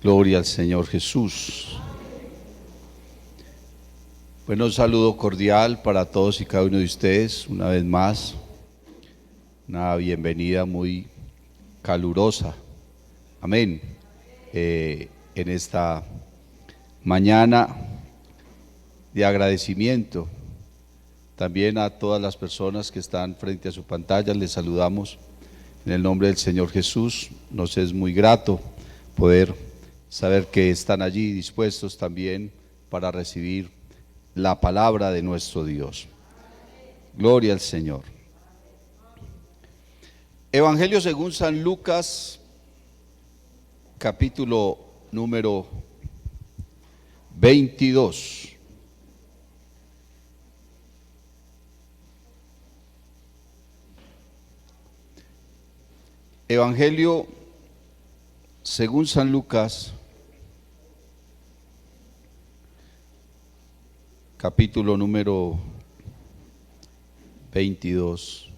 Gloria al Señor Jesús. Bueno, un saludo cordial para todos y cada uno de ustedes, una vez más, una bienvenida muy calurosa, amén, en esta mañana de agradecimiento. También a todas las personas que están frente a su pantalla, les saludamos en el nombre del Señor Jesús. Nos es muy grato poder saber que están allí dispuestos también para recibir la palabra de nuestro Dios. Gloria al Señor. Evangelio según San Lucas, capítulo número 22. Evangelio según San Lucas, capítulo número 22.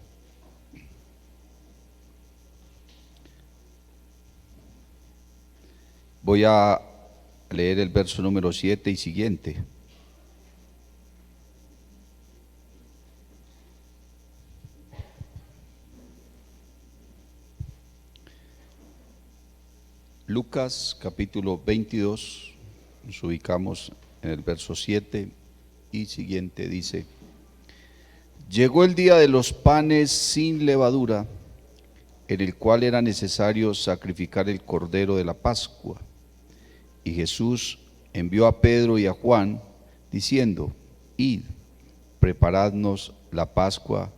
Voy a leer el verso número 7 y siguiente. Lucas capítulo 22, nos ubicamos en el verso 7 y siguiente, dice: Llegó el día de los panes sin levadura, en el cual era necesario sacrificar el cordero de la Pascua. Y Jesús envió a Pedro y a Juan, diciendo: Id, preparadnos la Pascua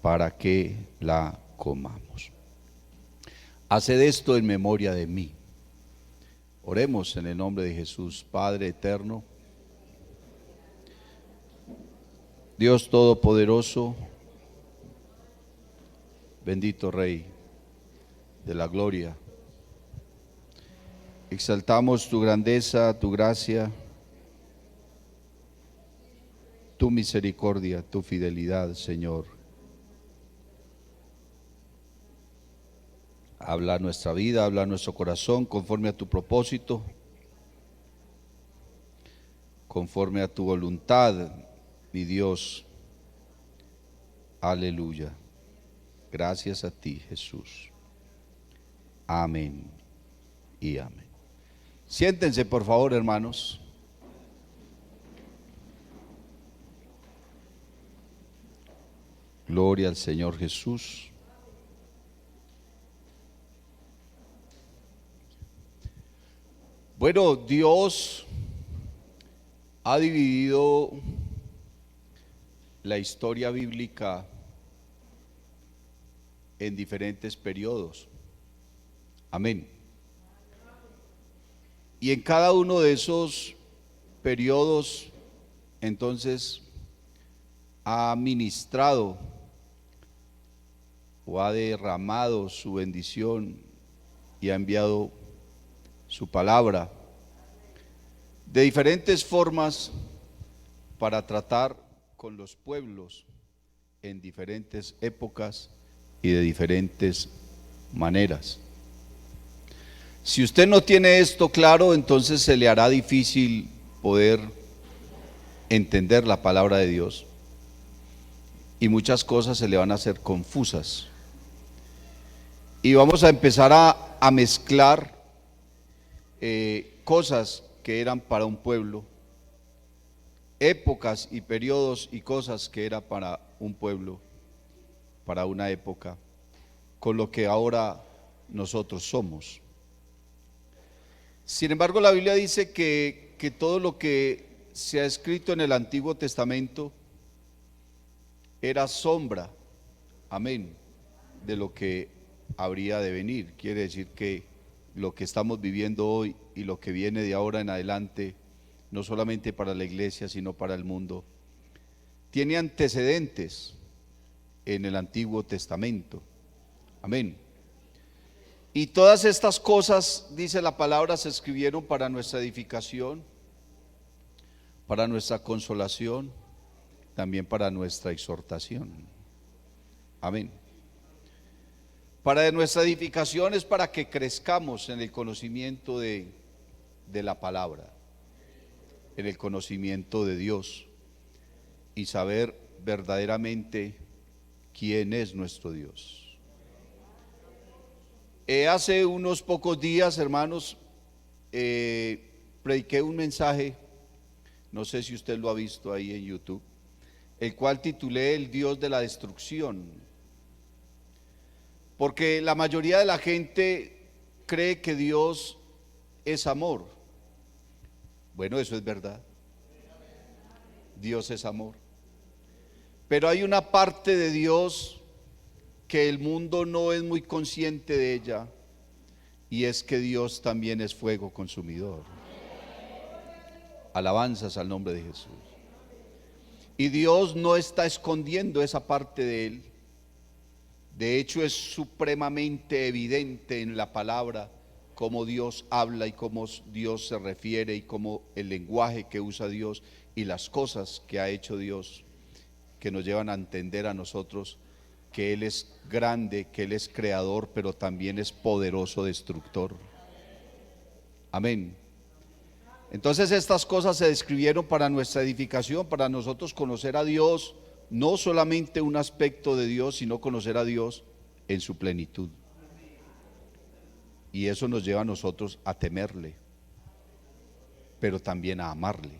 para que la comamos. Haced esto en memoria de mí. Oremos en el nombre de Jesús. Padre eterno, Dios todopoderoso, bendito Rey de la gloria, exaltamos tu grandeza, tu gracia, tu misericordia, tu fidelidad, Señor. Habla nuestra vida, habla nuestro corazón conforme a tu propósito, conforme a tu voluntad, mi Dios. Aleluya. Gracias a ti, Jesús. Amén y amén. Siéntense, por favor, hermanos. Gloria al Señor Jesús. Bueno, Dios ha dividido la historia bíblica en diferentes periodos. Amén. Y en cada uno de esos periodos, entonces, ha ministrado o ha derramado su bendición y ha enviado su palabra de diferentes formas para tratar con los pueblos en diferentes épocas y de diferentes maneras. Si usted no tiene esto claro, entonces se le hará difícil poder entender la palabra de Dios y muchas cosas se le van a hacer confusas. Y vamos a empezar a mezclar cosas que eran para un pueblo, épocas y periodos y cosas que era para un pueblo, para una época, con lo que ahora nosotros somos. Sin embargo, la Biblia dice que todo lo que se ha escrito en el Antiguo Testamento era sombra, amén, de lo que habría de venir. Quiere decir que lo que estamos viviendo hoy y lo que viene de ahora en adelante, no solamente para la iglesia, sino para el mundo, tiene antecedentes en el Antiguo Testamento. Amén. Y todas estas cosas, dice la palabra, se escribieron para nuestra edificación, para nuestra consolación, también para nuestra exhortación. Amén. Para nuestra edificación es para que crezcamos en el conocimiento de de la palabra, en el conocimiento de Dios y saber verdaderamente quién es nuestro Dios. Hace unos pocos días, hermanos, prediqué un mensaje, no sé si usted lo ha visto ahí en YouTube, el cual titulé El Dios de la Destrucción, porque la mayoría de la gente cree que Dios es amor. Bueno, eso es verdad, Dios es amor, pero hay una parte de Dios que el mundo no es muy consciente de ella, y es que Dios también es fuego consumidor. Alabanzas al nombre de Jesús. Y Dios no está escondiendo esa parte de Él. De hecho, es supremamente evidente en la palabra cómo Dios habla y cómo Dios se refiere y cómo el lenguaje que usa Dios y las cosas que ha hecho Dios, que nos llevan a entender a nosotros que Él es grande, que Él es creador, pero también es poderoso destructor. Amén. Entonces estas cosas se describieron para nuestra edificación, para nosotros conocer a Dios, no solamente un aspecto de Dios, sino conocer a Dios en su plenitud. Y eso nos lleva a nosotros a temerle, pero también a amarle.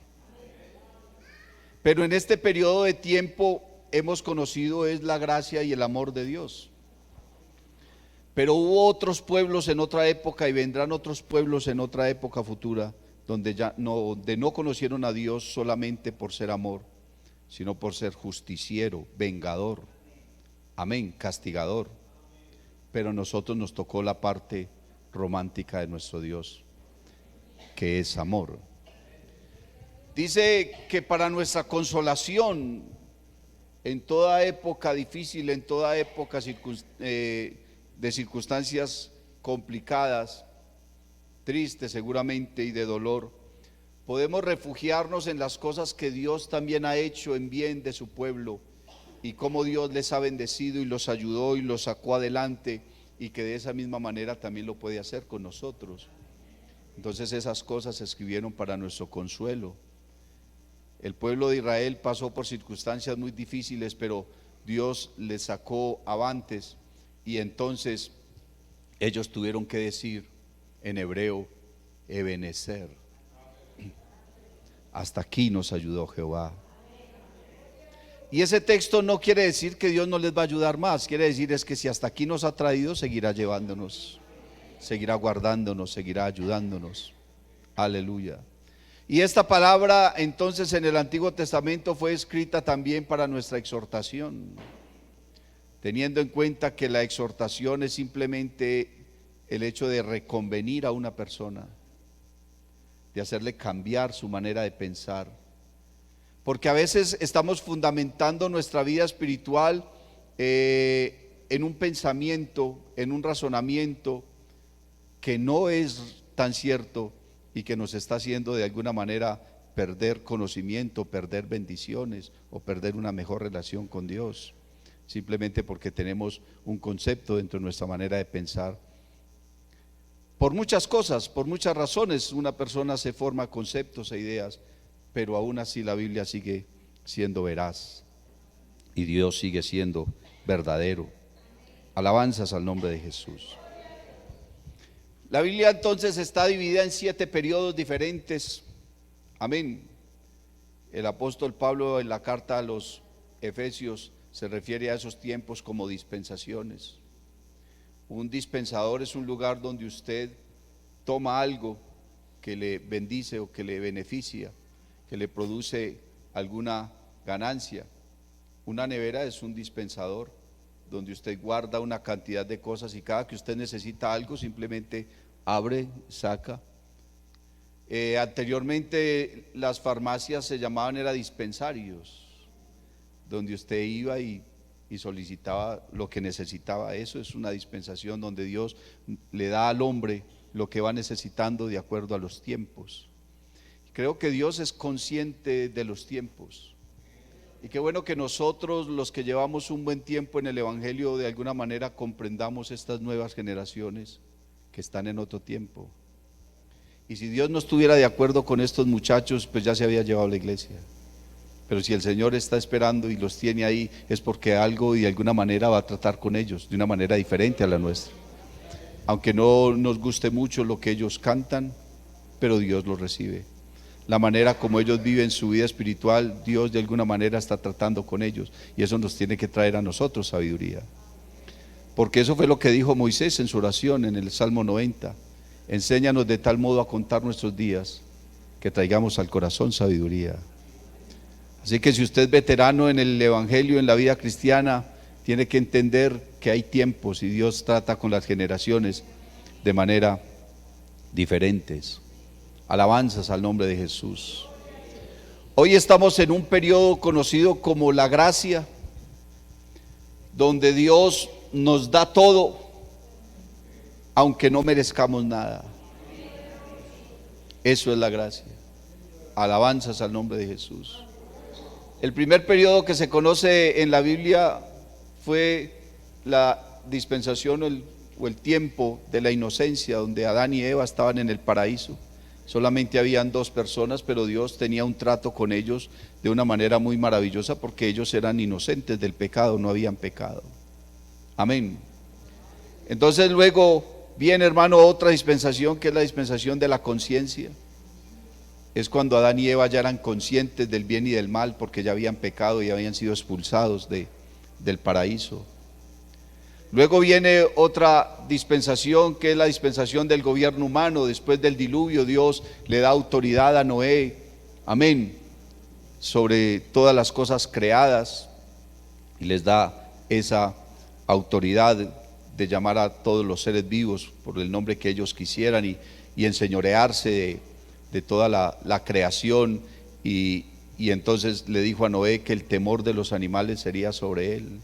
Pero en este periodo de tiempo hemos conocido es la gracia y el amor de Dios. Pero hubo otros pueblos en otra época y vendrán otros pueblos en otra época futura donde no conocieron a Dios solamente por ser amor, sino por ser justiciero, vengador, amén, castigador. Pero a nosotros nos tocó la parte romántica de nuestro Dios, que es amor. Dice que para nuestra consolación en toda época difícil, en toda época de circunstancias complicadas, tristes seguramente y de dolor, podemos refugiarnos en las cosas que Dios también ha hecho en bien de su pueblo y cómo Dios les ha bendecido y los ayudó y los sacó adelante, y que de esa misma manera también lo puede hacer con nosotros. Entonces esas cosas se escribieron para nuestro consuelo. El pueblo de Israel pasó por circunstancias muy difíciles, pero Dios les sacó avantes, y entonces ellos tuvieron que decir en hebreo, Ebenezer, hasta aquí nos ayudó Jehová. Y ese texto no quiere decir que Dios no les va a ayudar más, quiere decir es que si hasta aquí nos ha traído, seguirá llevándonos, seguirá guardándonos, seguirá ayudándonos. Aleluya. Y esta palabra entonces en el Antiguo Testamento fue escrita también para nuestra exhortación, teniendo en cuenta que la exhortación es simplemente el hecho de reconvenir a una persona, de hacerle cambiar su manera de pensar, porque a veces estamos fundamentando nuestra vida espiritual en un pensamiento, en un razonamiento que no es tan cierto y que nos está haciendo de alguna manera perder conocimiento, perder bendiciones o perder una mejor relación con Dios, simplemente porque tenemos un concepto dentro de nuestra manera de pensar. Por muchas cosas, por muchas razones, una persona se forma conceptos e ideas, pero aún así la Biblia sigue siendo veraz y Dios sigue siendo verdadero. Alabanzas al nombre de Jesús. La Biblia entonces está dividida en 7 periodos diferentes. Amén. El apóstol Pablo en la carta a los Efesios se refiere a esos tiempos como dispensaciones. Un dispensador es un lugar donde usted toma algo que le bendice o que le beneficia, que le produce alguna ganancia. Una nevera es un dispensador donde usted guarda una cantidad de cosas y cada que usted necesita algo simplemente abre, saca. Anteriormente las farmacias se llamaban era dispensarios, donde usted iba y solicitaba lo que necesitaba. Eso es una dispensación donde Dios le da al hombre lo que va necesitando de acuerdo a los tiempos. Creo que Dios es consciente de los tiempos, y qué bueno que nosotros, los que llevamos un buen tiempo en el Evangelio, de alguna manera comprendamos estas nuevas generaciones que están en otro tiempo Y si Dios no estuviera de acuerdo con estos muchachos, pues ya se había llevado la iglesia. Pero si el Señor está esperando y los tiene ahí, es porque algo y de alguna manera va a tratar con ellos, de una manera diferente a la nuestra. Aunque no nos guste mucho lo que ellos cantan, pero Dios los recibe. La manera como ellos viven su vida espiritual, Dios de alguna manera está tratando con ellos. Y eso nos tiene que traer a nosotros sabiduría. Porque eso fue lo que dijo Moisés en su oración en el Salmo 90. Enséñanos de tal modo a contar nuestros días, que traigamos al corazón sabiduría. Así que si usted es veterano en el Evangelio, en la vida cristiana, tiene que entender que hay tiempos y Dios trata con las generaciones de manera diferentes. Alabanzas al nombre de Jesús. Hoy estamos en un periodo conocido como la gracia, donde Dios nos da todo, aunque no merezcamos nada. Eso es la gracia. Alabanzas al nombre de Jesús. El primer periodo que se conoce en la Biblia fue la dispensación o el tiempo de la inocencia, donde Adán y Eva estaban en el paraíso. Solamente habían dos personas, pero Dios tenía un trato con ellos de una manera muy maravillosa, porque ellos eran inocentes del pecado, no habían pecado. Amén. Entonces luego viene, hermano, otra dispensación, que es la dispensación de la conciencia. Es cuando Adán y Eva ya eran conscientes del bien y del mal, porque ya habían pecado y habían sido expulsados del paraíso. Luego viene otra dispensación, que es la dispensación del gobierno humano. Después del diluvio, Dios le da autoridad a Noé, amén, sobre todas las cosas creadas, y les da esa autoridad de llamar a todos los seres vivos por el nombre que ellos quisieran, y enseñorearse de toda la creación, y entonces le dijo a Noé que el temor de los animales sería sobre él.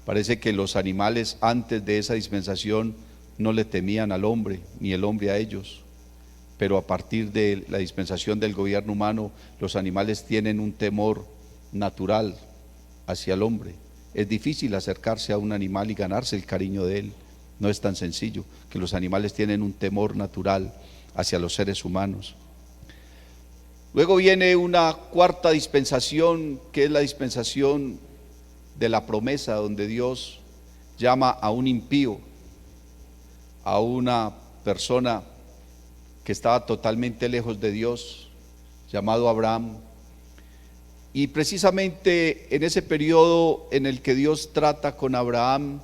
Parece que los animales antes de esa dispensación no le temían al hombre, ni el hombre a ellos, pero a partir de la dispensación del gobierno humano, los animales tienen un temor natural hacia el hombre. Es difícil acercarse a un animal y ganarse el cariño de él. No es tan sencillo, que los animales tienen un temor natural hacia los seres humanos. Luego viene una cuarta dispensación, que es la dispensación de la promesa, donde Dios llama a un impío, a una persona que estaba totalmente lejos de Dios, llamado Abraham. Y precisamente en ese periodo en el que Dios trata con Abraham,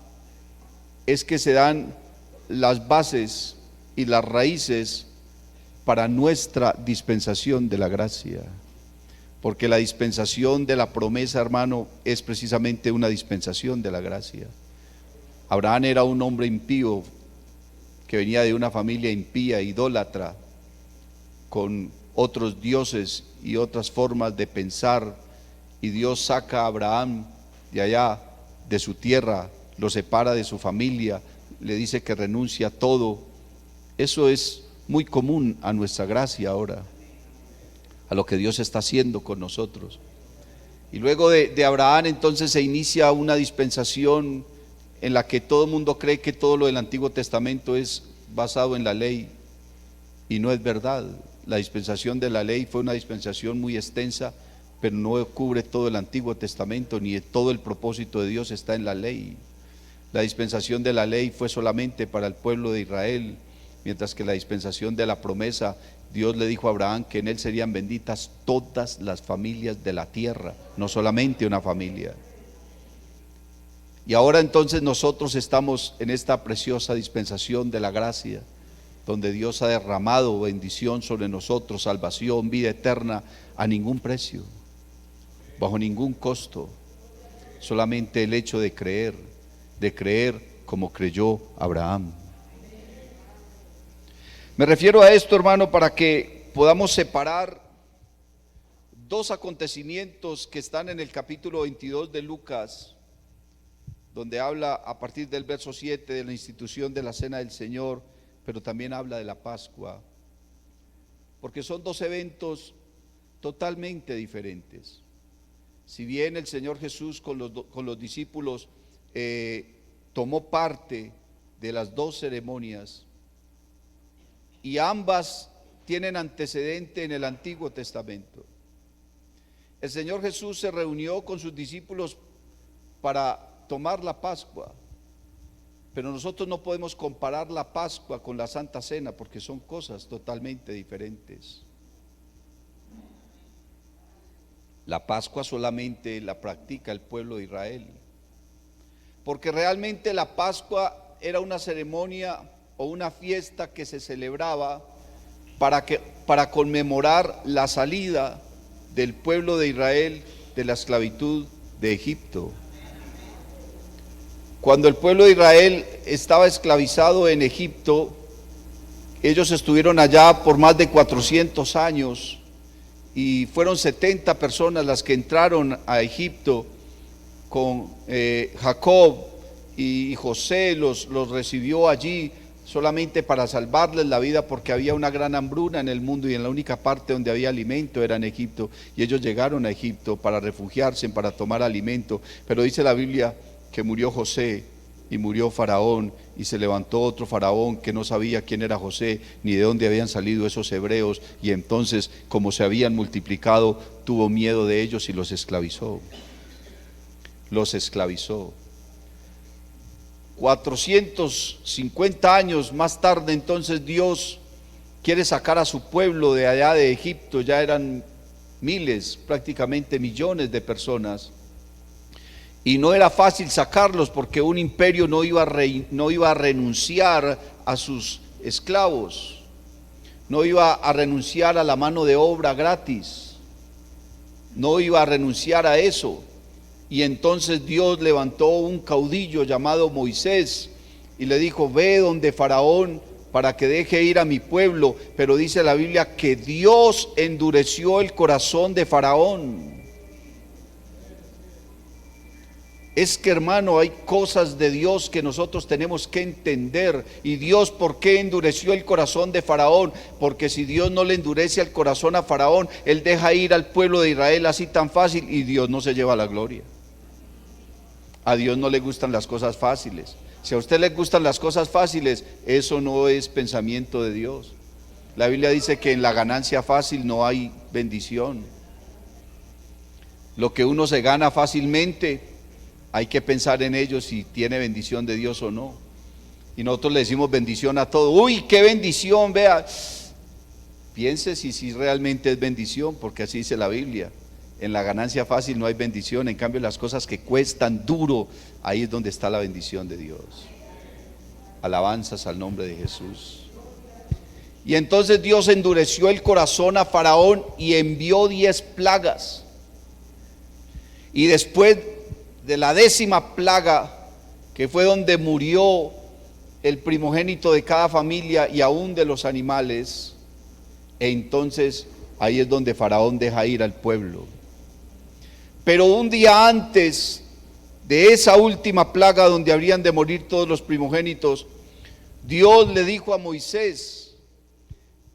es que se dan las bases y las raíces para nuestra dispensación de la gracia. Porque la dispensación de la promesa, hermano, es precisamente una dispensación de la gracia. Abraham era un hombre impío, que venía de una familia impía, idólatra, con otros dioses y otras formas de pensar, y Dios saca a Abraham de allá, de su tierra, lo separa de su familia, le dice que renuncia a todo. Eso es muy común a nuestra gracia ahora, a lo que Dios está haciendo con nosotros. Y luego de Abraham entonces se inicia una dispensación en la que todo el mundo cree que todo lo del Antiguo Testamento es basado en la ley, y no es verdad. La dispensación de la ley fue una dispensación muy extensa, pero no cubre todo el Antiguo Testamento, ni todo el propósito de Dios está en la ley. La dispensación de la ley fue solamente para el pueblo de Israel, mientras que la dispensación de la promesa, Dios le dijo a Abraham que en él serían benditas todas las familias de la tierra, no solamente una familia. Y ahora entonces nosotros estamos en esta preciosa dispensación de la gracia, donde Dios ha derramado bendición sobre nosotros, salvación, vida eterna, a ningún precio, bajo ningún costo, solamente el hecho de creer como creyó Abraham. Me refiero a esto, hermano, para que podamos separar dos acontecimientos que están en el capítulo 22 de Lucas, donde habla a partir del verso 7 de la institución de la Cena del Señor, pero también habla de la Pascua, porque son dos eventos totalmente diferentes. Si bien el Señor Jesús con los discípulos tomó parte de las dos ceremonias, y ambas tienen antecedente en el Antiguo Testamento. El Señor Jesús se reunió con sus discípulos para tomar la Pascua, pero nosotros no podemos comparar la Pascua con la Santa Cena porque son cosas totalmente diferentes. La Pascua solamente la practica el pueblo de Israel, porque realmente la Pascua era una ceremonia o una fiesta que se celebraba para conmemorar la salida del pueblo de Israel de la esclavitud de Egipto. Cuando el pueblo de Israel estaba esclavizado en Egipto, ellos estuvieron allá por más de 400 años y fueron 70 personas las que entraron a Egipto con Jacob, y José los recibió allí solamente para salvarles la vida, porque había una gran hambruna en el mundo y en la única parte donde había alimento era en Egipto, y ellos llegaron a Egipto para refugiarse, para tomar alimento. Pero dice la Biblia que murió José y murió Faraón, y se levantó otro faraón que no sabía quién era José ni de dónde habían salido esos hebreos, y entonces, como se habían multiplicado, tuvo miedo de ellos y los esclavizó. 450 años más tarde, entonces Dios quiere sacar a su pueblo de allá de Egipto. Ya eran miles, prácticamente millones de personas, y no era fácil sacarlos porque un imperio no iba a renunciar a sus esclavos, no iba a renunciar a la mano de obra gratis, no iba a renunciar a eso. Y entonces Dios levantó un caudillo llamado Moisés y le dijo: ve donde Faraón para que deje ir a mi pueblo. Pero dice la Biblia que Dios endureció el corazón de Faraón. Es que, hermano, hay cosas de Dios que nosotros tenemos que entender. Y Dios, ¿por qué endureció el corazón de Faraón? Porque si Dios no le endurece el corazón a Faraón, Él deja ir al pueblo de Israel así tan fácil, y Dios no se lleva la gloria. A Dios no le gustan las cosas fáciles. Si a usted le gustan las cosas fáciles, eso no es pensamiento de Dios. La Biblia dice que en la ganancia fácil no hay bendición. Lo que uno se gana fácilmente, hay que pensar en ello si tiene bendición de Dios o no. Y nosotros le decimos bendición a todo. Uy, qué bendición, vea. Piense si realmente es bendición, porque así dice la Biblia. En la ganancia fácil no hay bendición, en cambio las cosas que cuestan duro, ahí es donde está la bendición de Dios. Alabanzas al nombre de Jesús. Y entonces Dios endureció el corazón a Faraón y envió 10 plagas. Y después de la 10ª plaga, que fue donde murió el primogénito de cada familia y aún de los animales, entonces ahí es donde Faraón deja ir al pueblo. Pero un día antes de esa última plaga donde habrían de morir todos los primogénitos, Dios le dijo a Moisés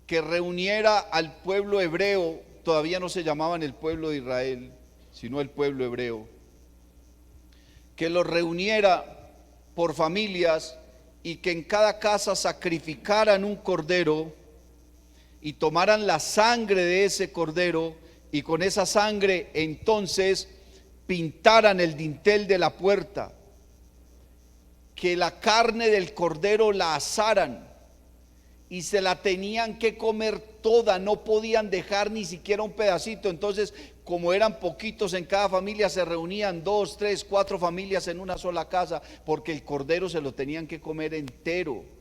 que reuniera al pueblo hebreo. Todavía no se llamaban el pueblo de Israel, sino el pueblo hebreo. Que los reuniera por familias y que en cada casa sacrificaran un cordero y tomaran la sangre de ese cordero, y con esa sangre entonces pintaran el dintel de la puerta, que la carne del cordero la asaran y se la tenían que comer toda, no podían dejar ni siquiera un pedacito. Entonces, como eran poquitos en cada familia, se reunían 2, 3, 4 familias en una sola casa, porque el cordero se lo tenían que comer entero.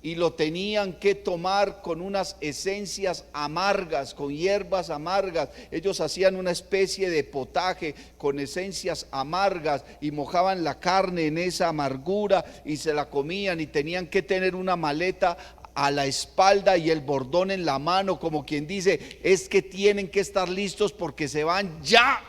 Y lo tenían que tomar con unas esencias amargas, con hierbas amargas. Ellos hacían una especie de potaje con esencias amargas y mojaban la carne en esa amargura y se la comían, y tenían que tener una maleta a la espalda y el bordón en la mano, como quien dice: es que tienen que estar listos porque se van ya.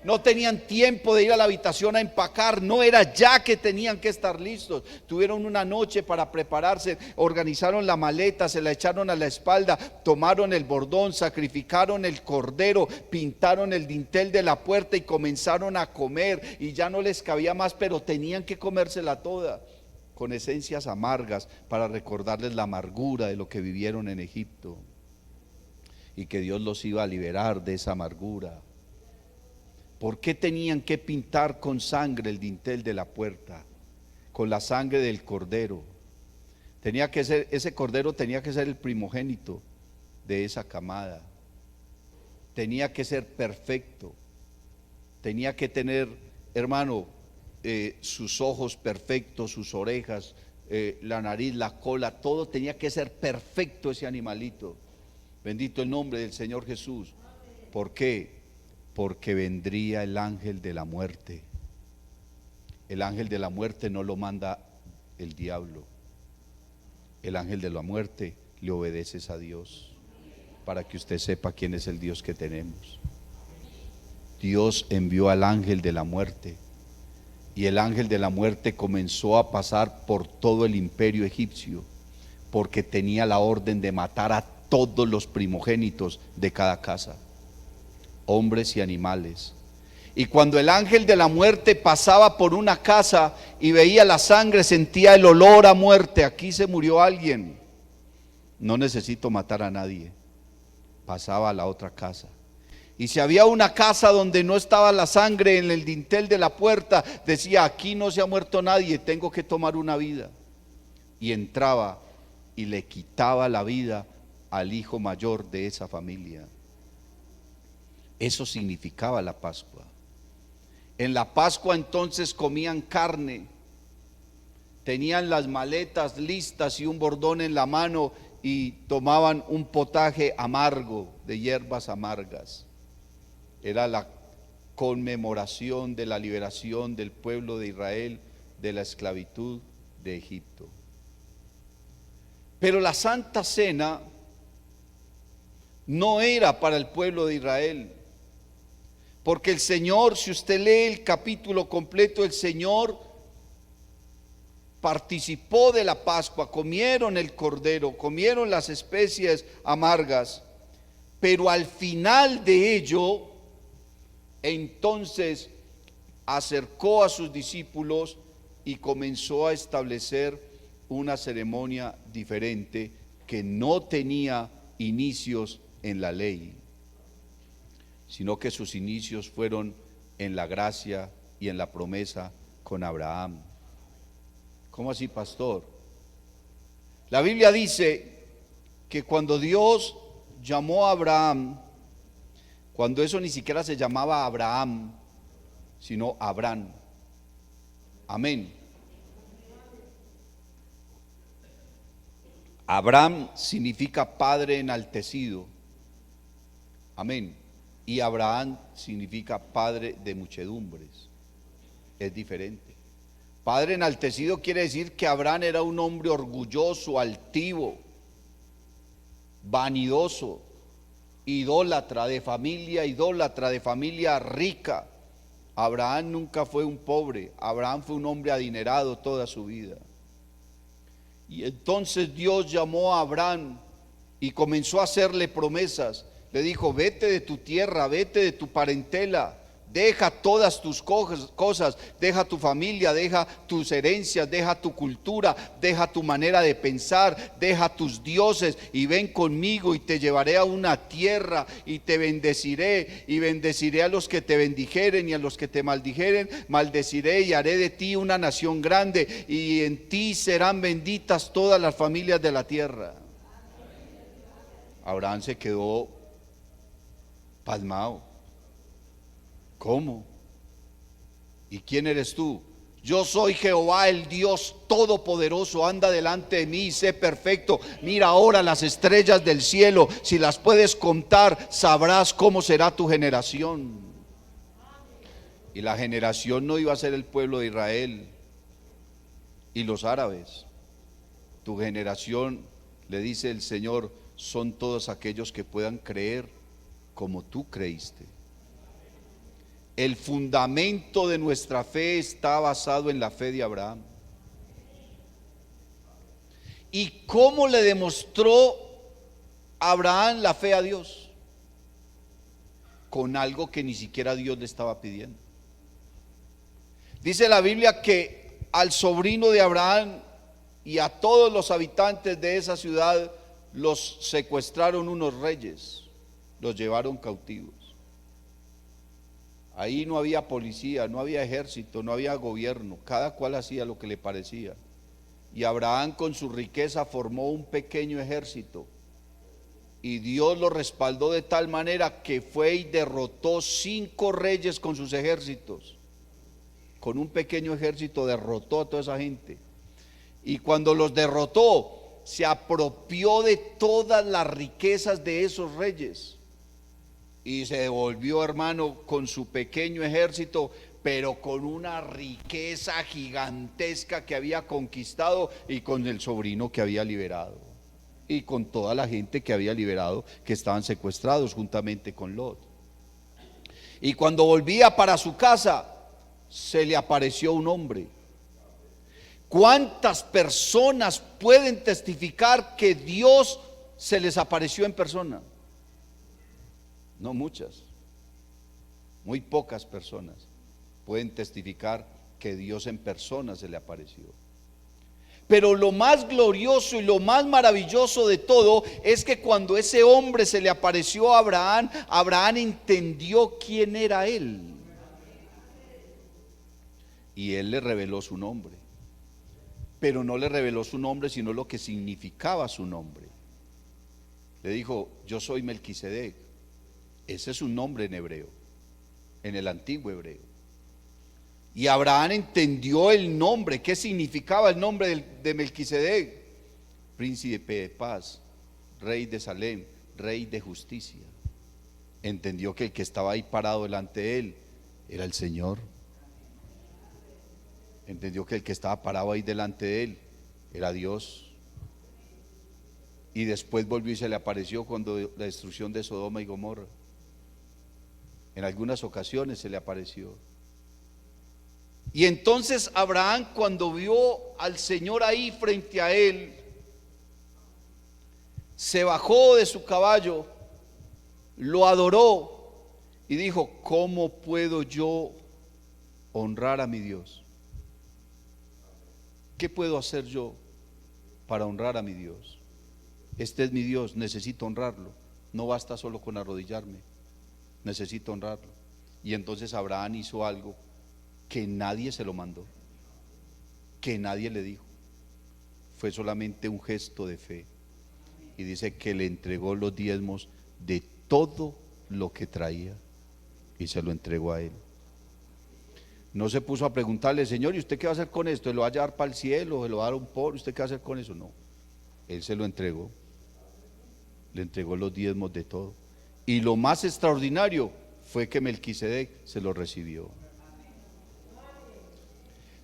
No tenían tiempo de ir a la habitación a empacar, no era ya que tenían que estar listos. Tuvieron una noche para prepararse, organizaron la maleta, se la echaron a la espalda, tomaron el bordón, sacrificaron el cordero, pintaron el dintel de la puerta y comenzaron a comer. Y ya no les cabía más, pero tenían que comérsela toda. con esencias amargas para recordarles la amargura de lo que vivieron en Egipto y que Dios los iba a liberar de esa amargura. ¿Por qué tenían que pintar con sangre el dintel de la puerta? Con la sangre del cordero. Ese cordero tenía que ser el primogénito de esa camada. Tenía que ser perfecto. Tenía que tener, hermano, sus ojos perfectos, sus orejas, la nariz, la cola, todo tenía que ser perfecto ese animalito. Bendito el nombre del Señor Jesús. ¿Por qué? Porque vendría el ángel de la muerte. El ángel de la muerte no lo manda el diablo. El ángel de la muerte le obedeces a Dios, para que usted sepa quién es el Dios que tenemos. Dios envió al ángel de la muerte, y el ángel de la muerte comenzó a pasar por todo el imperio egipcio, porque tenía la orden de matar a todos los primogénitos de cada casa, hombres y animales. Y cuando el ángel de la muerte pasaba por una casa y veía la sangre, sentía el olor a muerte. Aquí se murió alguien, no necesito matar a nadie. Pasaba a la otra casa, y si había una casa donde no estaba la sangre en el dintel de la puerta, decía: aquí no se ha muerto nadie, tengo que tomar una vida. Y entraba y le quitaba la vida al hijo mayor de esa familia. Eso significaba la Pascua. En la Pascua entonces comían carne, tenían las maletas listas y un bordón en la mano, y tomaban un potaje amargo de hierbas amargas. Era la conmemoración de la liberación del pueblo de Israel de la esclavitud de Egipto. Pero la Santa Cena no era para el pueblo de Israel, porque el Señor, si usted lee el capítulo completo, el Señor participó de la Pascua, comieron el cordero, comieron las especies amargas, pero al final de ello, entonces acercó a sus discípulos y comenzó a establecer una ceremonia diferente que no tenía inicios en la ley, sino que sus inicios fueron en la gracia y en la promesa con Abraham. ¿Cómo así, pastor? La Biblia dice que cuando Dios llamó a Abraham, cuando eso ni siquiera se llamaba Abraham, sino Abraham. Amén. Abraham significa padre enaltecido. Amén. Y Abraham significa padre de muchedumbres. Es diferente. Padre enaltecido quiere decir que Abraham era un hombre orgulloso, altivo, vanidoso, idólatra, de familia rica. Abraham nunca fue un pobre. Abraham fue un hombre adinerado toda su vida. Y entonces Dios llamó a Abraham y comenzó a hacerle promesas. Le dijo: vete de tu tierra, vete de tu parentela, deja todas tus cosas, deja tu familia, deja tus herencias, deja tu cultura, deja tu manera de pensar, deja tus dioses, y ven conmigo y te llevaré a una tierra y te bendeciré, y bendeciré a los que te bendijeren, y a los que te maldijeren maldeciré, y haré de ti una nación grande, y en ti serán benditas todas las familias de la tierra. Abraham se quedó pasmado. ¿Cómo? ¿Y quién eres tú? Yo soy Jehová, el Dios todopoderoso. Anda delante de mí y sé perfecto. Mira ahora las estrellas del cielo, si las puedes contar, sabrás cómo será tu generación. Y la generación no iba a ser el pueblo de Israel y los árabes. Tu generación, le dice el Señor, son todos aquellos que puedan creer como tú creíste. El fundamento de nuestra fe está basado en la fe de Abraham. ¿Y cómo le demostró Abraham la fe a Dios? Con algo que ni siquiera Dios le estaba pidiendo. Dice la Biblia que al sobrino de Abraham y a todos los habitantes de esa ciudad los secuestraron unos reyes, los llevaron cautivos. Ahí no había policía, no había ejército, no había gobierno, cada cual hacía lo que le parecía. Y Abraham con su riqueza formó un pequeño ejército, y Dios lo respaldó de tal manera que fue y derrotó 5 reyes con sus ejércitos. Con un pequeño ejército derrotó a toda esa gente. Y cuando los derrotó, se apropió de todas las riquezas de esos reyes y se devolvió, hermano, con su pequeño ejército, pero con una riqueza gigantesca que había conquistado, y con el sobrino que había liberado, y con toda la gente que había liberado, que estaban secuestrados juntamente con Lot. Y cuando volvía para su casa, se le apareció un hombre. ¿Cuántas personas pueden testificar que Dios se les apareció en persona? No muchas, muy pocas personas pueden testificar que Dios en persona se le apareció. Pero lo más glorioso y lo más maravilloso de todo es que cuando ese hombre se le apareció a Abraham, Abraham entendió quién era él. Y él le reveló su nombre. Pero no le reveló su nombre, sino lo que significaba su nombre. Le dijo: yo soy Melquisedec. Ese es un nombre en hebreo, en el antiguo hebreo. Y Abraham entendió el nombre. ¿Qué significaba el nombre de Melquisedec? Príncipe de paz, rey de Salem, rey de justicia. Entendió que el que estaba ahí parado delante de él era el Señor. Entendió que el que estaba parado ahí delante de él era Dios. Y después volvió y se le apareció cuando la destrucción de Sodoma y Gomorra. En algunas ocasiones se le apareció. Y entonces Abraham, cuando vio al Señor ahí frente a él, se bajó de su caballo, lo adoró y dijo: ¿cómo puedo yo honrar a mi Dios? ¿Qué puedo hacer yo para honrar a mi Dios? Este es mi Dios, necesito honrarlo. No basta solo con arrodillarme, necesito honrarlo. Y entonces Abraham hizo algo que nadie se lo mandó, que nadie le dijo. Fue solamente un gesto de fe. Y dice que le entregó los diezmos de todo lo que traía y se lo entregó a él. No se puso a preguntarle: Señor, ¿y usted qué va a hacer con esto? ¿Se lo va a llevar para el cielo? ¿Se lo va a dar a un pobre? ¿Usted qué va a hacer con eso? No, él se lo entregó. Le entregó los diezmos de todo. Y lo más extraordinario fue que Melquisedec se lo recibió.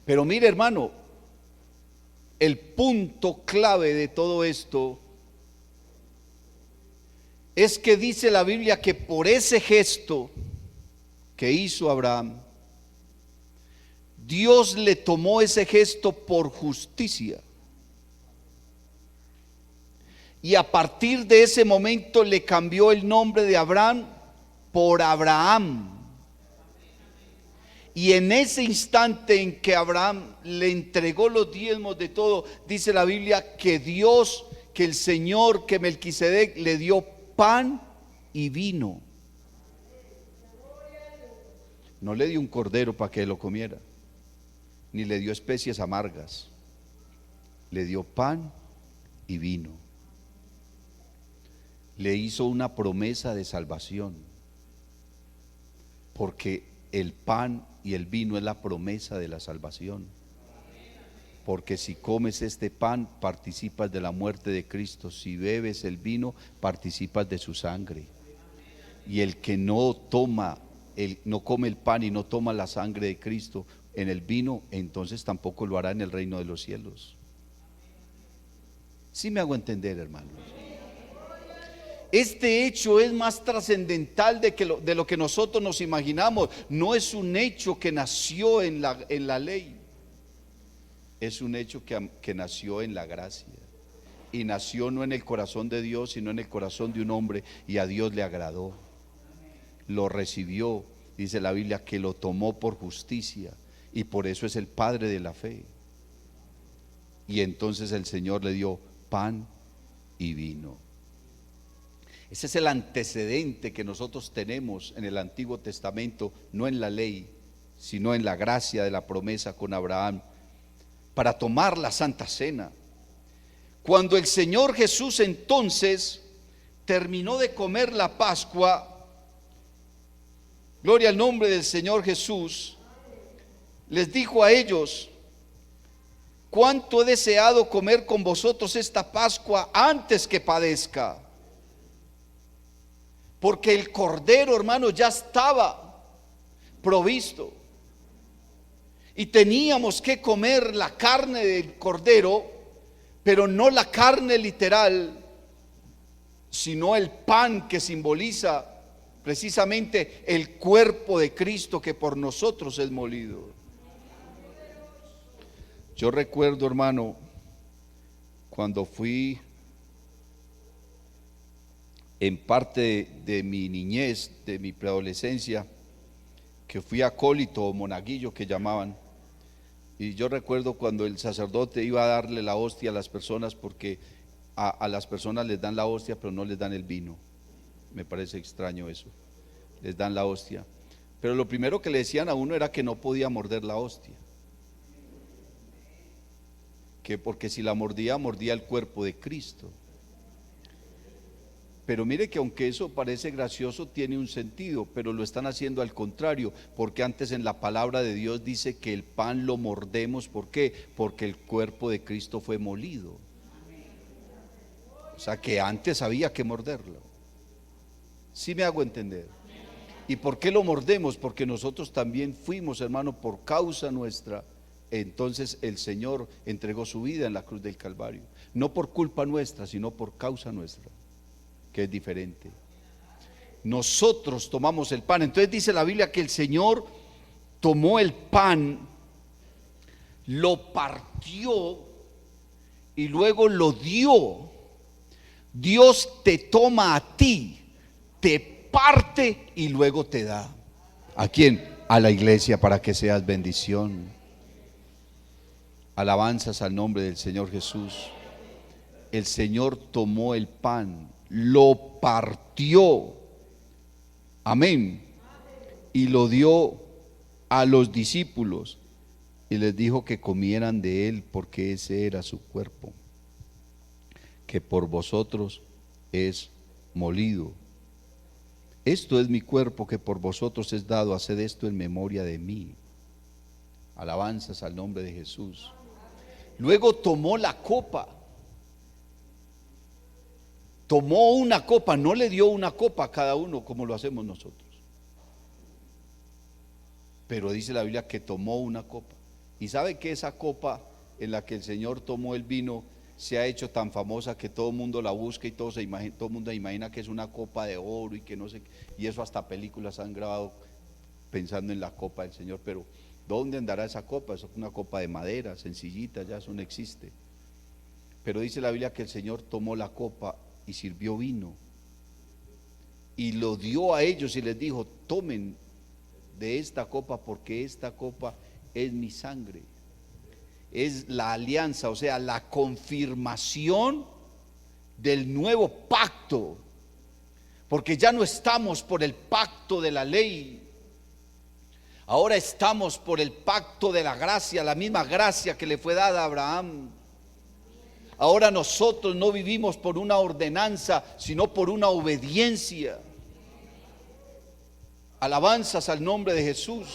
Pero mire, hermano, el punto clave de todo esto es que dice la Biblia que por ese gesto que hizo Abraham, Dios le tomó ese gesto por justicia. Y a partir de ese momento le cambió el nombre de Abraham por Abraham. Y en ese instante en que Abraham le entregó los diezmos de todo, dice la Biblia que Dios, que el Señor, que Melquisedec le dio pan y vino. No le dio un cordero para que lo comiera, ni le dio especies amargas. Le dio pan y vino. Le hizo una promesa de salvación, porque el pan y el vino es la promesa de la salvación. Porque si comes este pan, participas de la muerte de Cristo. Si bebes el vino, participas de su sangre. Y el que no come el pan y no toma la sangre de Cristo en el vino, entonces tampoco lo hará en el reino de los cielos. ¿Sí me hago entender, hermanos? Este hecho es más trascendental de lo que nosotros nos imaginamos. No es un hecho que nació en la ley. Es un hecho que nació en la gracia. Y nació no en el corazón de Dios, sino en el corazón de un hombre. Y a Dios le agradó. Lo recibió. Dice la Biblia que lo tomó por justicia. Y por eso es el padre de la fe. Y entonces el Señor le dio pan y vino. Ese es el antecedente que nosotros tenemos en el Antiguo Testamento, no en la ley, sino en la gracia de la promesa con Abraham, para tomar la Santa Cena. Cuando el Señor Jesús entonces terminó de comer la Pascua, gloria al nombre del Señor Jesús, les dijo a ellos: cuánto he deseado comer con vosotros esta Pascua antes que padezca. Porque el cordero, hermano, ya estaba provisto. Y teníamos que comer la carne del cordero, pero no la carne literal, sino el pan que simboliza precisamente el cuerpo de Cristo que por nosotros es molido. Yo recuerdo, hermano, cuando fui en parte de mi niñez, de mi preadolescencia, que fui acólito o monaguillo que llamaban. Y yo recuerdo cuando el sacerdote iba a darle la hostia a las personas, porque a las personas les dan la hostia pero no les dan el vino. Me parece extraño eso. Les dan la hostia, pero lo primero que le decían a uno era que no podía morder la hostia, que porque si la mordía, mordía el cuerpo de Cristo. Pero mire que aunque eso parece gracioso, tiene un sentido, pero lo están haciendo al contrario, porque antes en la palabra de Dios dice que el pan lo mordemos. ¿Por qué? Porque el cuerpo de Cristo fue molido. O sea que antes había que morderlo. ¿Sí me hago entender? ¿Y por qué lo mordemos? Porque nosotros también fuimos, hermano, por causa nuestra. Entonces el Señor entregó su vida en la cruz del Calvario, no por culpa nuestra, sino por causa nuestra, que es diferente. Nosotros tomamos el pan. Entonces dice la Biblia que el Señor tomó el pan, lo partió y luego lo dio. Dios te toma a ti, te parte y luego te da. ¿A quién? A la iglesia, para que seas bendición. Alabanzas al nombre del Señor Jesús. El Señor tomó el pan, lo partió, amén, y lo dio a los discípulos y les dijo que comieran de él, porque ese era su cuerpo, que por vosotros es molido. Esto es mi cuerpo que por vosotros es dado, haced esto en memoria de mí. Alabanzas al nombre de Jesús. Luego tomó la copa. Tomó una copa, no le dio una copa a cada uno como lo hacemos nosotros. Pero dice la Biblia que tomó una copa. Y sabe que esa copa en la que el Señor tomó el vino se ha hecho tan famosa que todo el mundo la busca y todo el mundo imagina que es una copa de oro y que no sé, y eso hasta películas han grabado pensando en la copa del Señor. Pero ¿dónde andará esa copa? Es una copa de madera, sencillita, ya eso no existe. Pero dice la Biblia que el Señor tomó la copa y sirvió vino y lo dio a ellos y les dijo: tomen de esta copa, porque esta copa es mi sangre. Es la alianza, o sea, la confirmación del nuevo pacto, porque ya no estamos por el pacto de la ley, ahora estamos por el pacto de la gracia, la misma gracia que le fue dada a Abraham. Ahora nosotros no vivimos por una ordenanza, sino por una obediencia. Alabanzas al nombre de Jesús.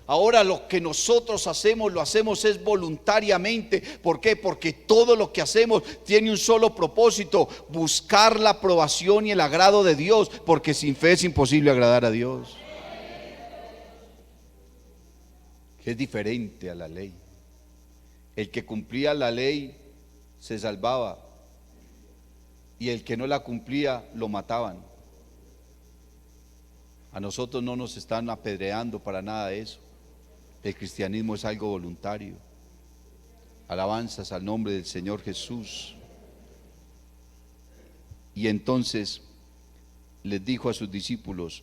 Ahora lo que nosotros hacemos, lo hacemos es voluntariamente. ¿Por qué? Porque todo lo que hacemos tiene un solo propósito: buscar la aprobación y el agrado de Dios, porque sin fe es imposible agradar a Dios. Es diferente a la ley. El que cumplía la ley se salvaba, y el que no la cumplía lo mataban. A nosotros no nos están apedreando para nada de eso. El cristianismo es algo voluntario. Alabanzas al nombre del Señor Jesús. Y entonces les dijo a sus discípulos: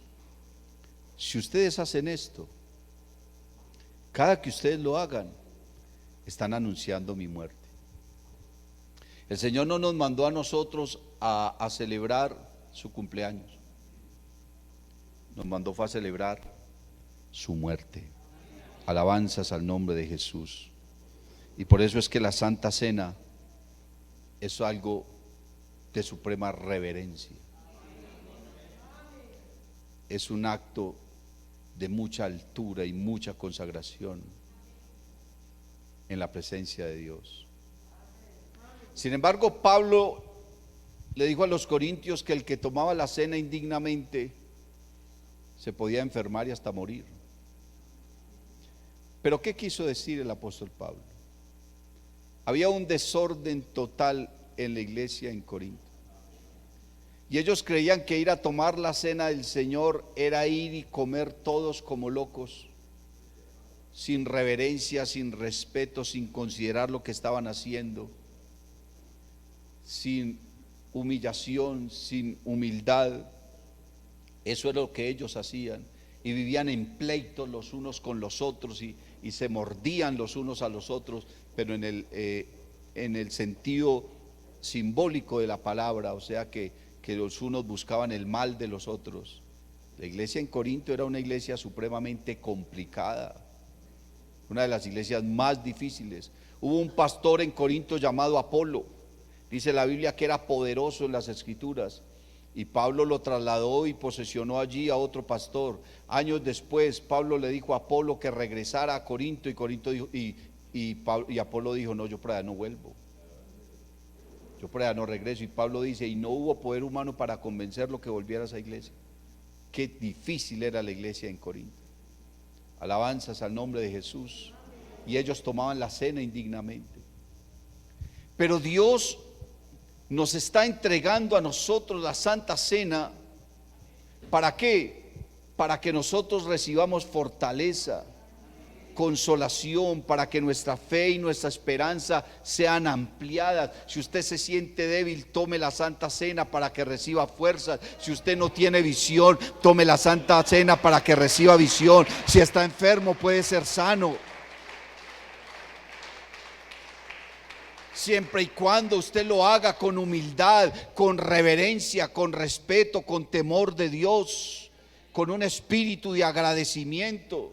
si ustedes hacen esto, cada que ustedes lo hagan, están anunciando mi muerte. El Señor no nos mandó a nosotros a celebrar su cumpleaños, nos mandó fue a celebrar su muerte. Alabanzas al nombre de Jesús. Y por eso es que la Santa Cena es algo de suprema reverencia. Es un acto de mucha altura y mucha consagración en la presencia de Dios. Sin embargo, Pablo le dijo a los corintios que el que tomaba la cena indignamente se podía enfermar y hasta morir. Pero ¿qué quiso decir el apóstol Pablo? Había un desorden total en la iglesia en Corinto. Y ellos creían que ir a tomar la cena del Señor era ir y comer todos como locos, sin reverencia, sin respeto, sin considerar lo que estaban haciendo, sin humillación, sin humildad. Eso era lo que ellos hacían, y vivían en pleitos los unos con los otros y se mordían los unos a los otros, pero en el sentido simbólico de la palabra, o sea que los unos buscaban el mal de los otros. La iglesia en Corinto era una iglesia supremamente complicada, una de las iglesias más difíciles. Hubo un pastor en Corinto llamado Apolo. Dice la Biblia que era poderoso en las escrituras, y Pablo lo trasladó y posesionó allí a otro pastor. Años después Pablo le dijo a Apolo que regresara a Corinto, y Corinto dijo, y Apolo dijo: no, yo para allá no vuelvo, yo para allá no regreso. Y Pablo dice: y no hubo poder humano para convencerlo que volviera a esa iglesia. Qué difícil era la iglesia en Corinto. Alabanzas al nombre de Jesús. Y ellos tomaban la cena indignamente. Pero Dios nos está entregando a nosotros la Santa Cena. ¿Para qué? Para que nosotros recibamos fortaleza, consolación, para que nuestra fe y nuestra esperanza sean ampliadas. Si usted se siente débil, tome la Santa Cena para que reciba fuerzas. Si usted no tiene visión, tome la Santa Cena para que reciba visión. Si está enfermo, puede ser sano. Siempre y cuando usted lo haga con humildad, con reverencia, con respeto, con temor de Dios, con un espíritu de agradecimiento.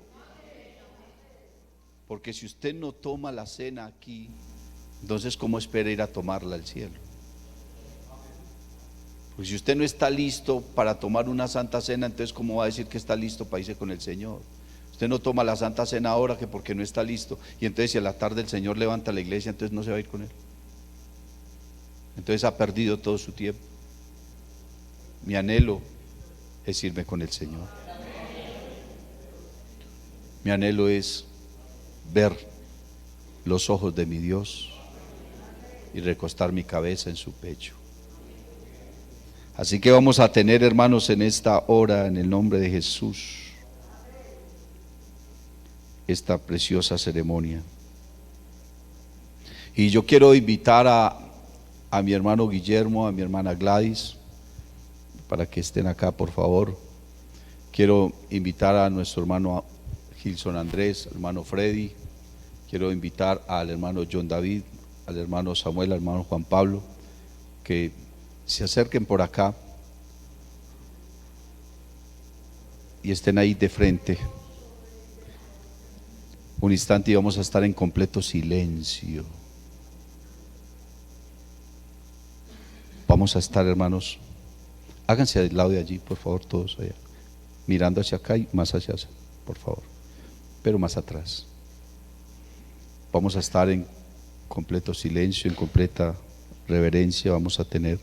Porque si usted no toma la cena aquí, entonces ¿cómo espera ir a tomarla al cielo? Pues si usted no está listo para tomar una Santa Cena, entonces ¿cómo va a decir que está listo para irse con el Señor? Usted no toma la Santa Cena ahora que porque no está listo, y entonces si a la tarde el Señor levanta la iglesia, entonces no se va a ir con Él. Entonces ha perdido todo su tiempo. Mi anhelo es irme con el Señor. Mi anhelo es ver los ojos de mi Dios y recostar mi cabeza en su pecho. Así que vamos a tener, hermanos, en esta hora, en el nombre de Jesús, esta preciosa ceremonia. Y yo quiero invitar a mi hermano Guillermo, a mi hermana Gladys, para que estén acá, por favor. Quiero invitar a nuestro hermano Gilson Andrés, al hermano Freddy. Quiero invitar al hermano John David, al hermano Samuel, al hermano Juan Pablo, que se acerquen por acá y estén ahí de frente. Un instante y vamos a estar en completo silencio. Vamos a estar, hermanos, háganse al lado de allí, por favor, todos allá, mirando hacia acá y más hacia allá, por favor, pero más atrás. Vamos a estar en completo silencio, en completa reverencia. Vamos a tener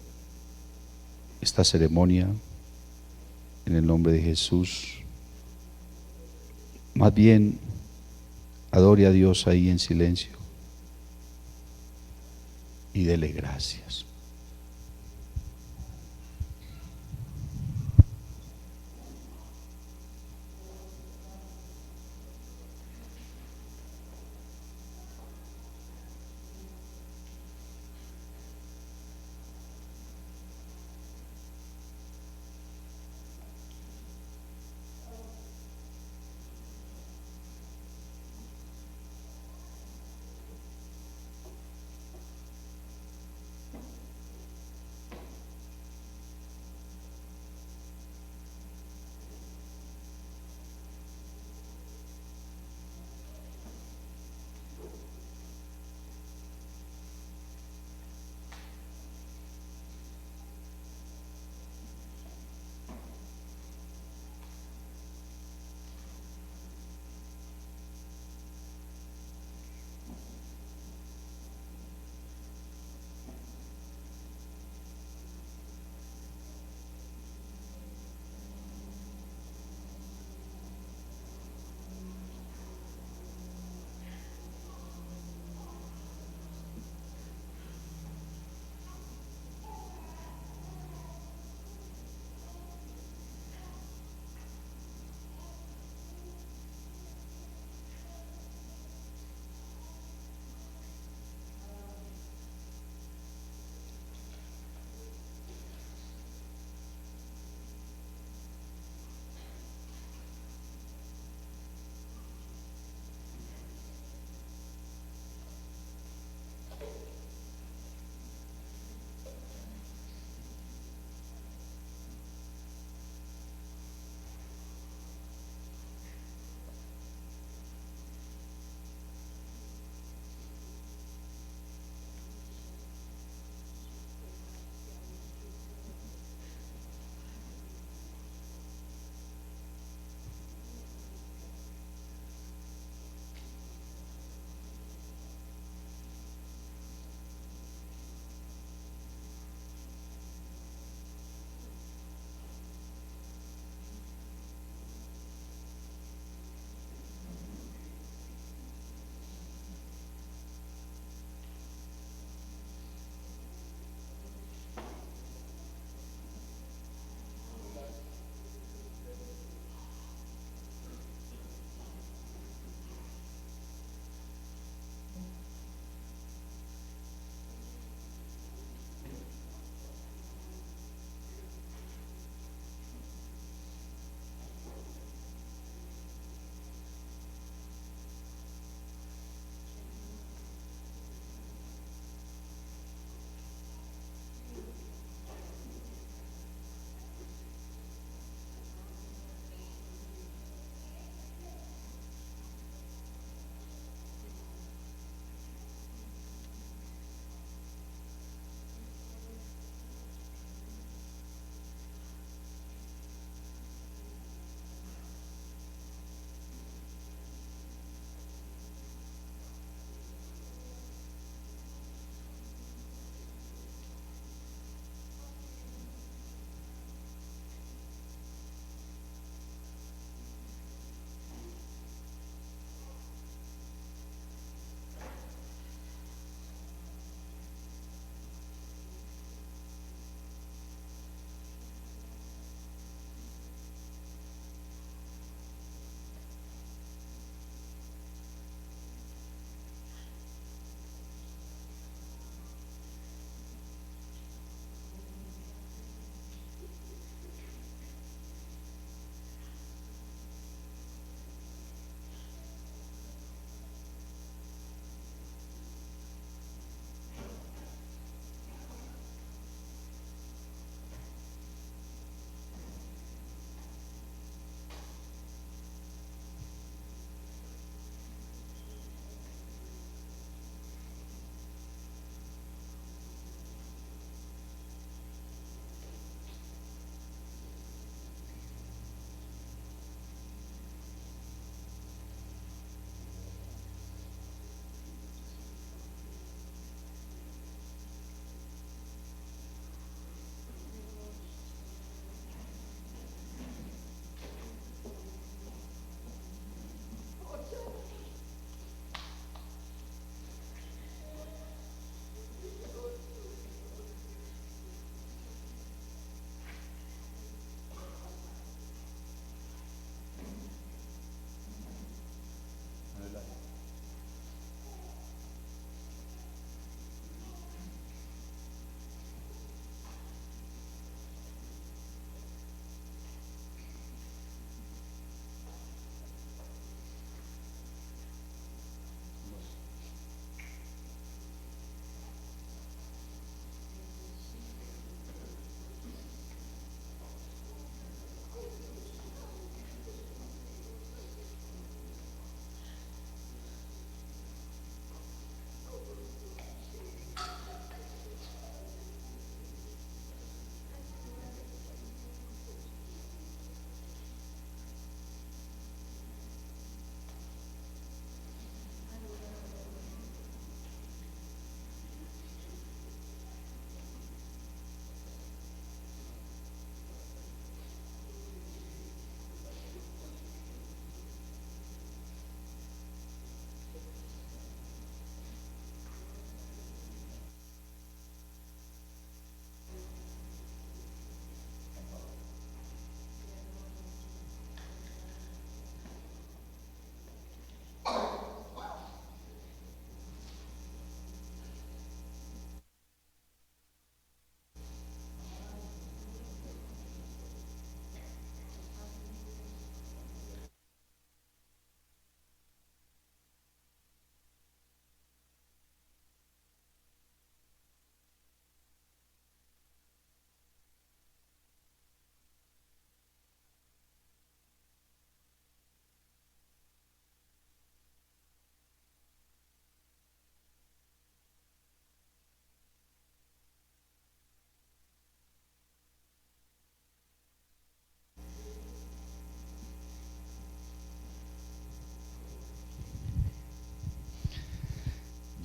esta ceremonia en el nombre de Jesús. Más bien, adore a Dios ahí en silencio y dele gracias.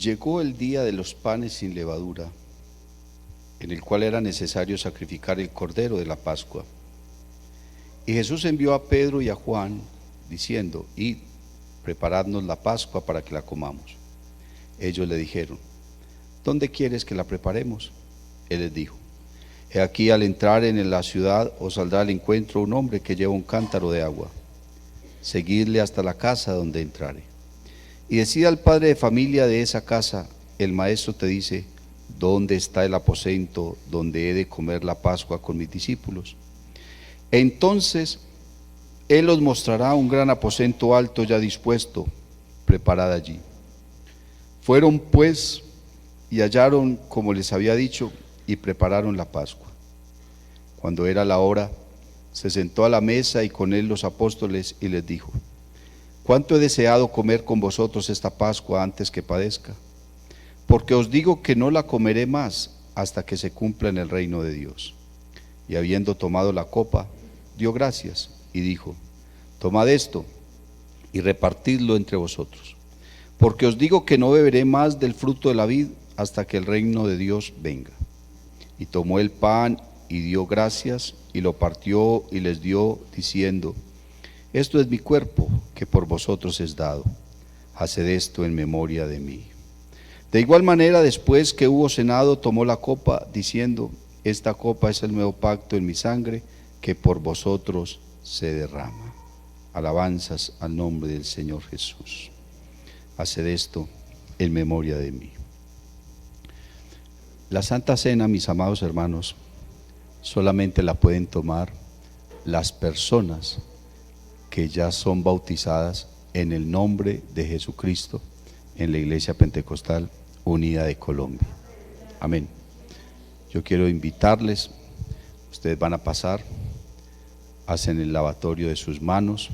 Llegó el día de los panes sin levadura, en el cual era necesario sacrificar el cordero de la Pascua. Y Jesús envió a Pedro y a Juan, diciendo: Id, preparadnos la Pascua para que la comamos. Ellos le dijeron: ¿dónde quieres que la preparemos? Él les dijo: he aquí, al entrar en la ciudad os saldrá al encuentro un hombre que lleva un cántaro de agua. Seguidle hasta la casa donde entrare. Y decid al padre de familia de esa casa: el maestro te dice, ¿dónde está el aposento donde he de comer la Pascua con mis discípulos? Entonces él os mostrará un gran aposento alto ya dispuesto, preparad allí. Fueron pues y hallaron como les había dicho, y prepararon la Pascua. Cuando era la hora, se sentó a la mesa y con él los apóstoles, y les dijo: cuánto he deseado comer con vosotros esta Pascua antes que padezca, porque os digo que no la comeré más hasta que se cumpla en el reino de Dios. Y habiendo tomado la copa, dio gracias y dijo: tomad esto y repartidlo entre vosotros, porque os digo que no beberé más del fruto de la vid hasta que el reino de Dios venga. Y tomó el pan y dio gracias y lo partió y les dio, diciendo: esto es mi cuerpo, que por vosotros es dado. Haced esto en memoria de mí. De igual manera, después que hubo cenado, tomó la copa, diciendo: esta copa es el nuevo pacto en mi sangre, que por vosotros se derrama. Alabanzas al nombre del Señor Jesús. Haced esto en memoria de mí. La Santa Cena, mis amados hermanos, solamente la pueden tomar las personas que ya son bautizadas en el nombre de Jesucristo en la Iglesia Pentecostal Unida de Colombia. Amén. Yo quiero invitarles, ustedes van a pasar, hacen el lavatorio de sus manos,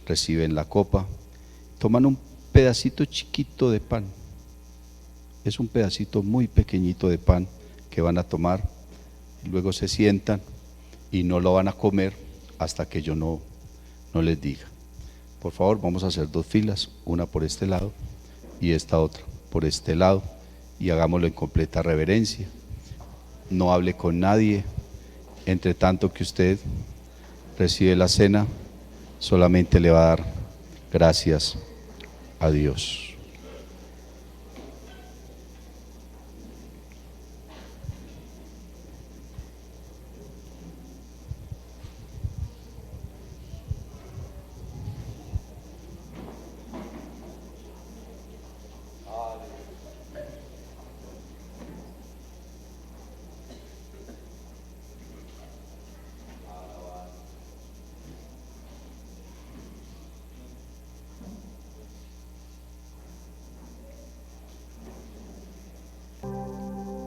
reciben la copa, toman un pedacito chiquito de pan. Es un pedacito muy pequeñito de pan que van a tomar, luego se sientan y no lo van a comer hasta que yo no les diga. Por favor, vamos a hacer dos filas, una por este lado y esta otra por este lado, y hagámoslo en completa reverencia. No hable con nadie, entre tanto que usted recibe la cena, solamente le va a dar gracias a Dios.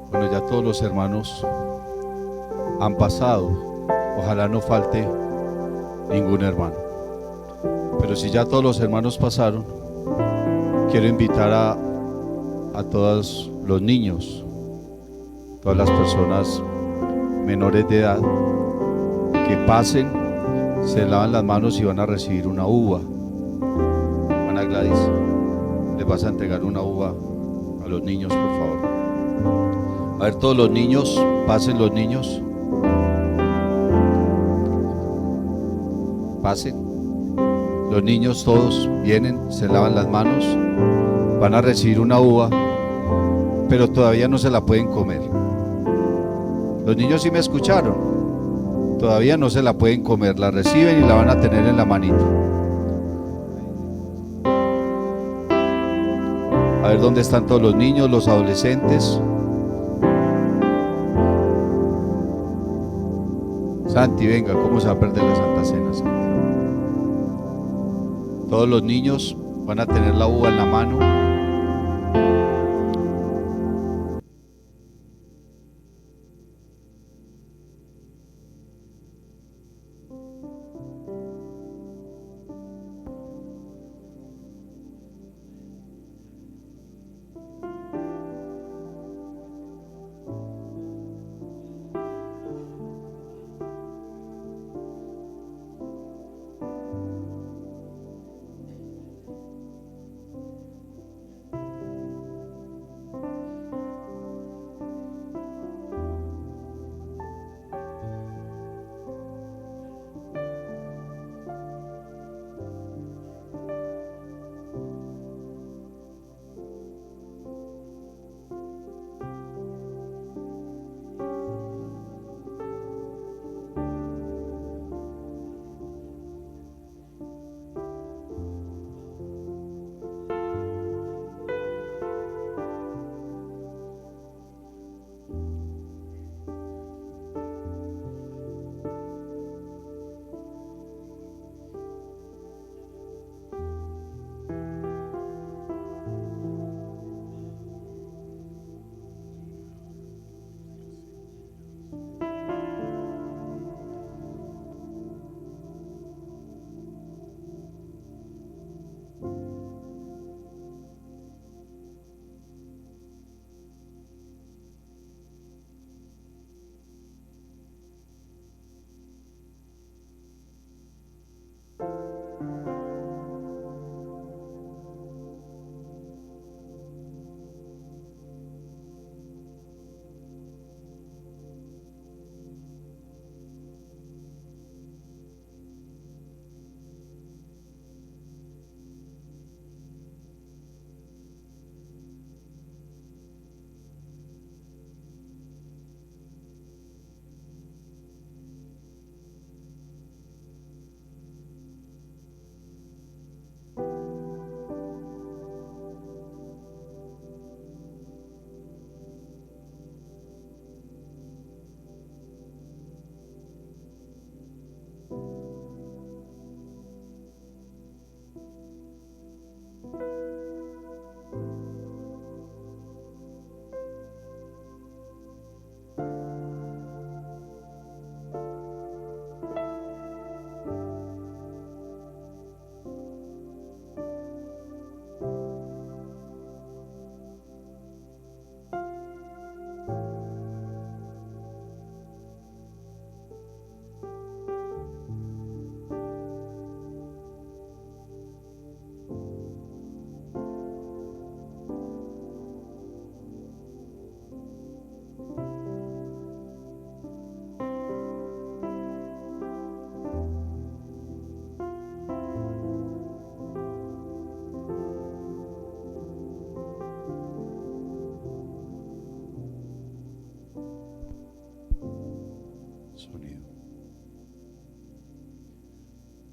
Bueno, ya todos los hermanos han pasado, ojalá no falte ningún hermano. Pero si ya todos los hermanos pasaron, quiero invitar a todos los niños, todas las personas menores de edad, que pasen, se lavan las manos y van a recibir una uva. Ana Gladys, les vas a entregar una uva a los niños, por favor. A ver, todos los niños, pasen los niños. Pasen. Los niños todos vienen, se lavan las manos, van a recibir una uva, pero todavía no se la pueden comer. Los niños sí me escucharon, todavía no se la pueden comer, la reciben y la van a tener en la manita. A ver dónde están todos los niños, los adolescentes. Santi, venga, ¿cómo se va a perder la Santa Cena, Santi? Todos los niños van a tener la uva en la mano.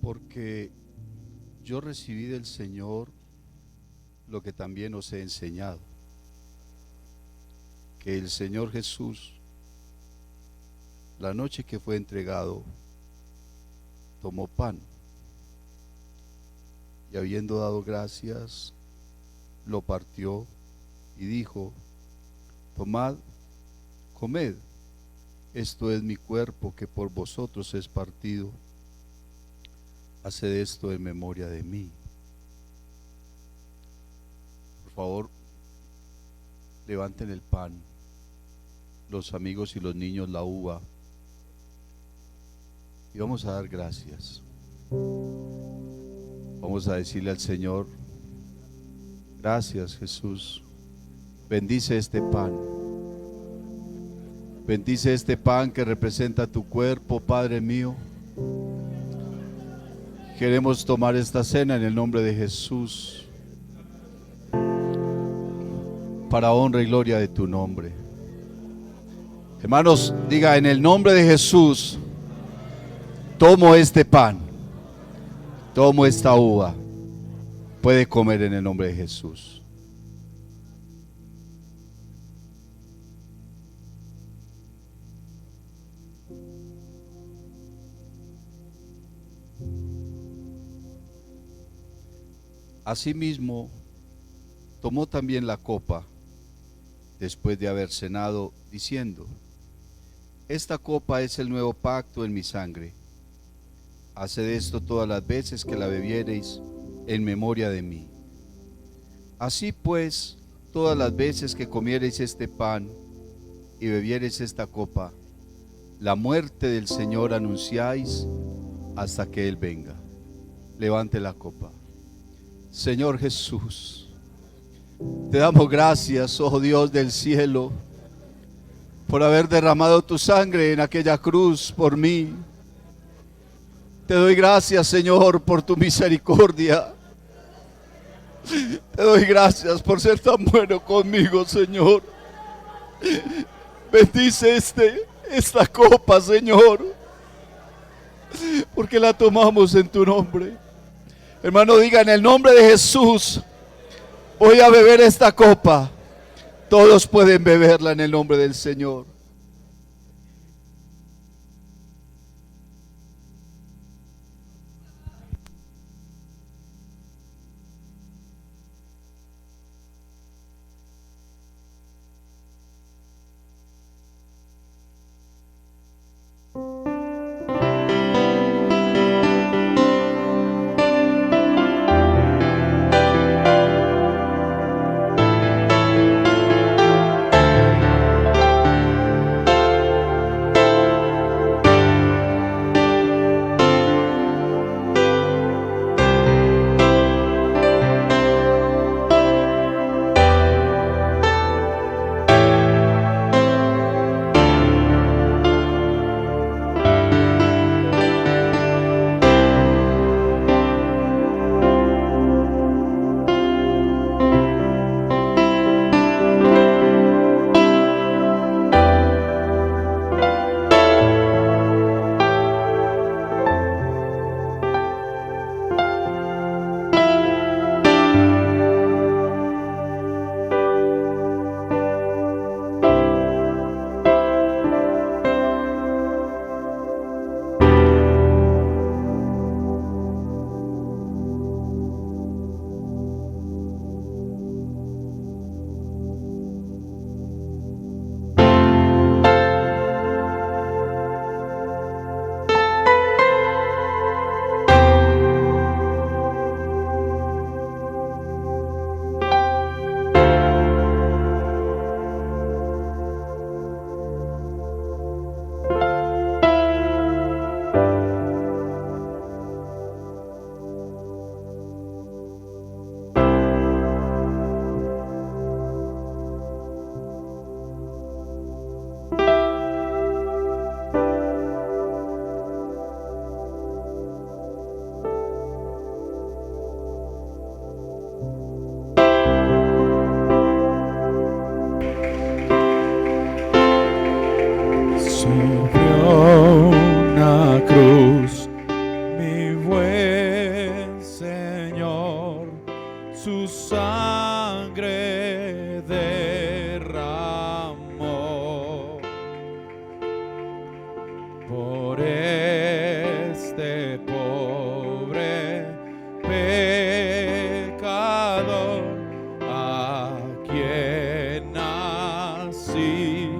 porque yo recibí del Señor lo que también os he enseñado, que el Señor Jesús, la noche que fue entregado, tomó pan y habiendo dado gracias, lo partió y dijo: tomad, comed, esto es mi cuerpo que por vosotros es partido, haced esto en memoria de mí. Por favor, levanten el pan, los amigos y los niños la uva, y vamos a dar gracias. Vamos a decirle al Señor: gracias, Jesús. Bendice este pan. Bendice este pan que representa tu cuerpo, Padre mío. Queremos tomar esta cena en el nombre de Jesús, para honra y gloria de tu nombre. Hermanos, diga: en el nombre de Jesús, tomo este pan, tomo esta uva. Puede comer en el nombre de Jesús. Asimismo, tomó también la copa después de haber cenado, diciendo: esta copa es el nuevo pacto en mi sangre. Haced esto todas las veces que la bebiereis en memoria de mí. Así pues, todas las veces que comiereis este pan y bebiereis esta copa, la muerte del Señor anunciáis hasta que Él venga. Levante la copa. Señor Jesús, te damos gracias, oh Dios del cielo, por haber derramado tu sangre en aquella cruz por mí. Te doy gracias, Señor, por tu misericordia. Te doy gracias por ser tan bueno conmigo, Señor. Bendice esta copa, Señor, porque la tomamos en tu nombre. Hermano, diga: en el nombre de Jesús voy a beber esta copa. Todos pueden beberla en el nombre del Señor. por este pobre pecador, a quien así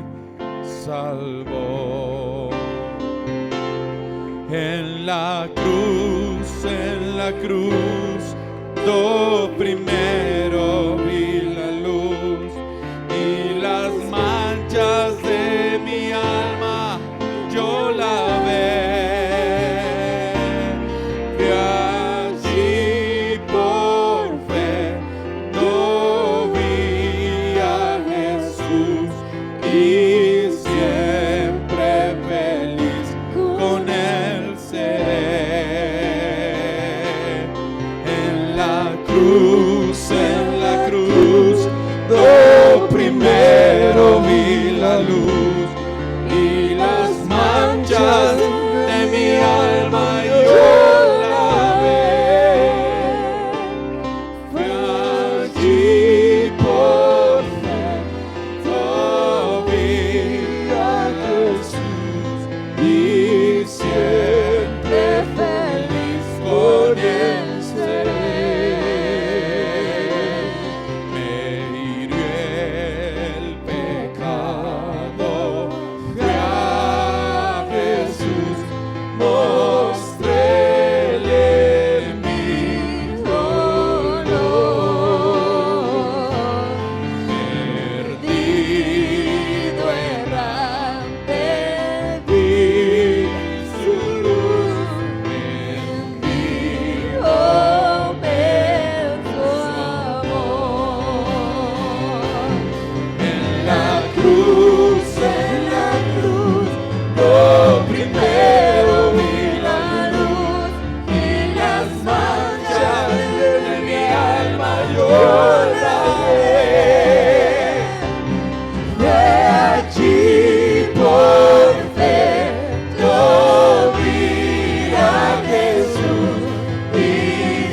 salvó. En la cruz, do primero vi la luz y las manchas de mi alma yo lavé. Vi allí por fe, no vi a Jesús y siempre feliz con él seré. En la cruz, do primero vi la luz y las manchas de mi alma yo lavé. Fue allí por fe, yo vi a Jesús y siempre feliz con él seré. Me hirió el pecado, fui a Jesús, mostréle mi dolor. Perdido, errante, vi su luz, me envió su amor. En la cruz, yo primero vi la luz y las manchas de mi alma yo lavé. Fue allí por fe, yo vi a Jesús y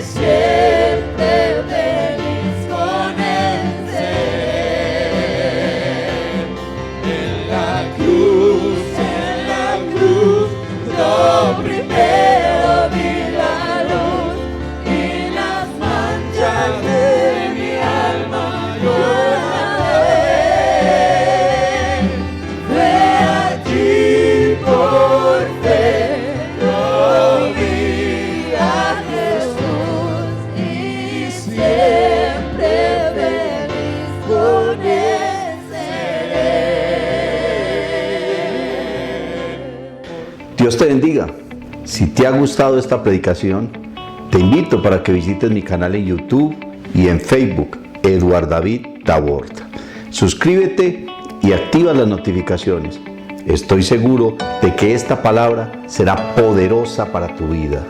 siempre feliz con él seré. En la cruz, yo primero vi la luz y las manchas de mi alma yo lavé. Fue allí por fe, yo vi a Jesús y siempre feliz con él seré. Dios te bendiga. Si te ha gustado esta predicación, te invito para que visites mi canal en YouTube y en Facebook, Eduard David Tabort. Suscríbete y activa las notificaciones. Estoy seguro de que esta palabra será poderosa para tu vida.